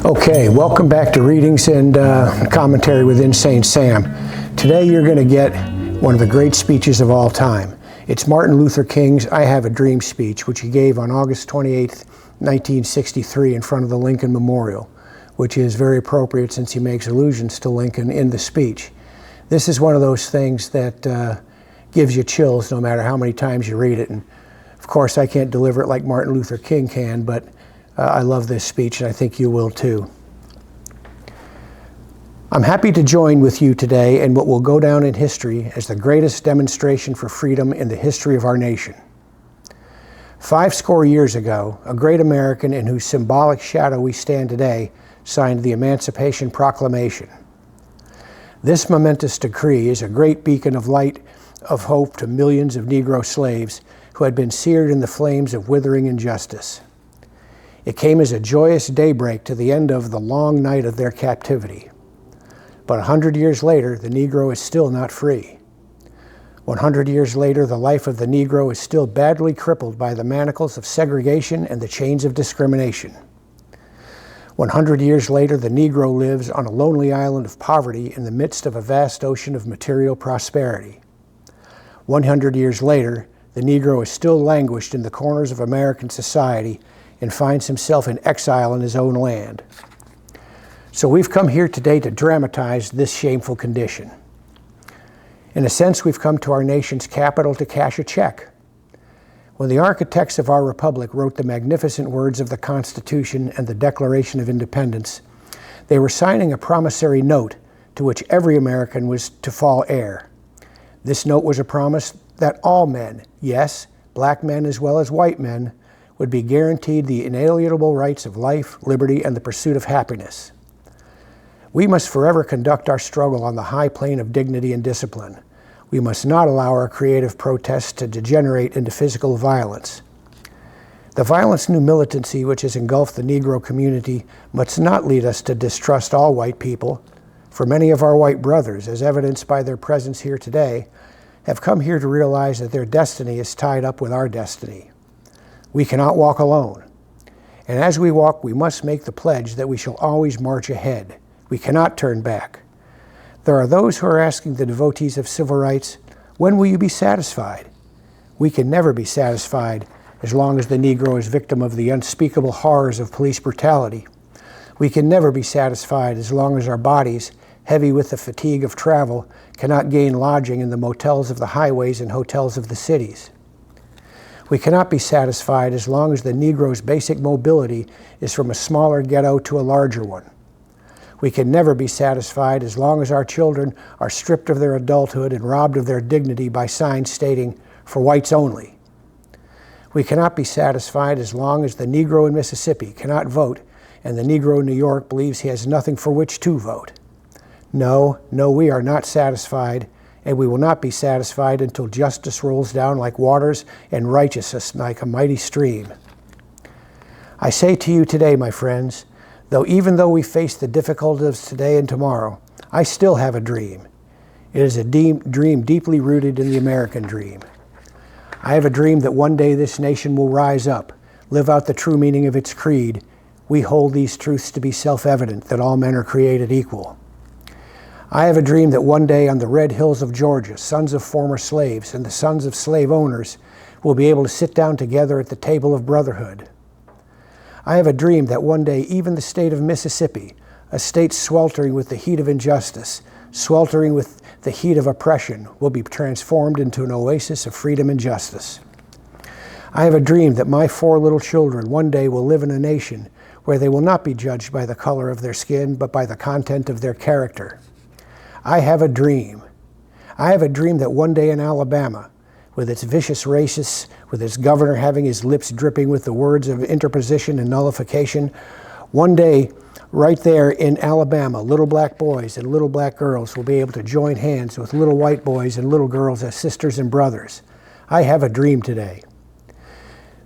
Okay, welcome back to Readings and Commentary with Insane Sam. Today you're going to get one of the great speeches of all time. It's Martin Luther King's I Have a Dream speech, which he gave on August 28, 1963 in front of the Lincoln Memorial, which is very appropriate since he makes allusions to Lincoln in the speech. This is one of those things that gives you chills no matter how many times you read it. And of course, I can't deliver it like Martin Luther King can, but I love this speech, and I think you will too. I'm happy to join with you today in what will go down in history as the greatest demonstration for freedom in the history of our nation. 50 years ago, a great American in whose symbolic shadow we stand today signed the Emancipation Proclamation. This momentous decree is a great beacon of light of hope to millions of Negro slaves who had been seared in the flames of withering injustice. It came as a joyous daybreak to the end of the long night of their captivity. But 100 years later, the Negro is still not free. 100 years later, the life of the Negro is still badly crippled by the manacles of segregation and the chains of discrimination. 100 years later, the Negro lives on a lonely island of poverty in the midst of a vast ocean of material prosperity. 100 years later, the Negro is still languished in the corners of American society and finds himself in exile in his own land. So we've come here today to dramatize this shameful condition. In a sense, we've come to our nation's capital to cash a check. When the architects of our republic wrote the magnificent words of the Constitution and the Declaration of Independence, they were signing a promissory note to which every American was to fall heir. This note was a promise that all men, yes, black men as well as white men, would be guaranteed the inalienable rights of life, liberty, and the pursuit of happiness. We must forever conduct our struggle on the high plane of dignity and discipline. We must not allow our creative protests to degenerate into physical violence. The violence new militancy which has engulfed the Negro community must not lead us to distrust all white people, for many of our white brothers, as evidenced by their presence here today, have come here to realize that their destiny is tied up with our destiny. We cannot walk alone. And as we walk, we must make the pledge that we shall always march ahead. We cannot turn back. There are those who are asking the devotees of civil rights, when will you be satisfied? We can never be satisfied as long as the Negro is victim of the unspeakable horrors of police brutality. We can never be satisfied as long as our bodies, heavy with the fatigue of travel, cannot gain lodging in the motels of the highways and hotels of the cities. We cannot be satisfied as long as the Negro's basic mobility is from a smaller ghetto to a larger one. We can never be satisfied as long as our children are stripped of their adulthood and robbed of their dignity by signs stating, "For whites only." We cannot be satisfied as long as the Negro in Mississippi cannot vote and the Negro in New York believes he has nothing for which to vote. No, we are not satisfied, and we will not be satisfied until justice rolls down like waters and righteousness like a mighty stream. I say to you today, my friends, even though we face the difficulties today and tomorrow, I still have a dream. It is a dream deeply rooted in the American dream. I have a dream that one day this nation will rise up, live out the true meaning of its creed. We hold these truths to be self-evident, that all men are created equal. I have a dream that one day on the red hills of Georgia, sons of former slaves and the sons of slave owners will be able to sit down together at the table of brotherhood. I have a dream that one day even the state of Mississippi, a state sweltering with the heat of injustice, sweltering with the heat of oppression, will be transformed into an oasis of freedom and justice. I have a dream that my 4 little children one day will live in a nation where they will not be judged by the color of their skin, but by the content of their character. I have a dream. I have a dream that one day in Alabama, with its vicious racists, with its governor having his lips dripping with the words of interposition and nullification, one day right there in Alabama, little black boys and little black girls will be able to join hands with little white boys and little girls as sisters and brothers. I have a dream today.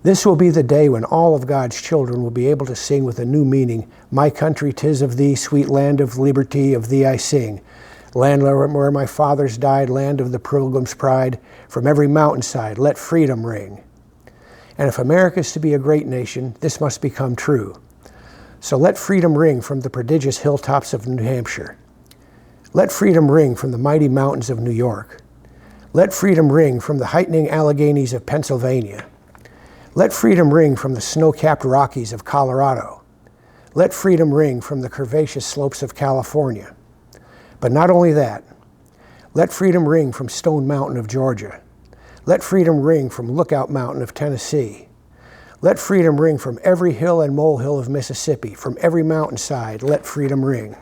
This will be the day when all of God's children will be able to sing with a new meaning, "My country, 'tis of thee, sweet land of liberty, of thee I sing. Land where my fathers died, land of the pilgrim's pride, from every mountainside let freedom ring." And if America is to be a great nation, this must become true. So let freedom ring from the prodigious hilltops of New Hampshire. Let freedom ring from the mighty mountains of New York. Let freedom ring from the heightening Alleghenies of Pennsylvania. Let freedom ring from the snow-capped Rockies of Colorado. Let freedom ring from the curvaceous slopes of California. But not only that, let freedom ring from Stone Mountain of Georgia. Let freedom ring from Lookout Mountain of Tennessee. Let freedom ring from every hill and molehill of Mississippi, from every mountainside, let freedom ring.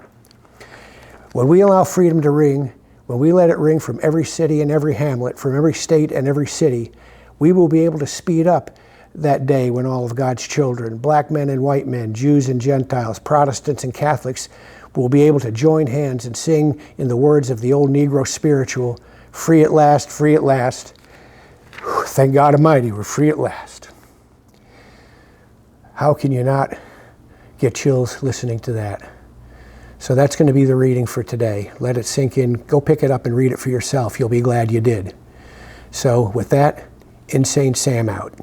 When we allow freedom to ring, when we let it ring from every city and every hamlet, from every state and every city, we will be able to speed up that day when all of God's children, black men and white men, Jews and Gentiles, Protestants and Catholics, will be able to join hands and sing in the words of the old Negro spiritual, free at last, free at last. Thank God Almighty, we're free at last. How can you not get chills listening to that? So that's going to be the reading for today. Let it sink in. Go pick it up and read it for yourself. You'll be glad you did. So with that, Insane Sam out.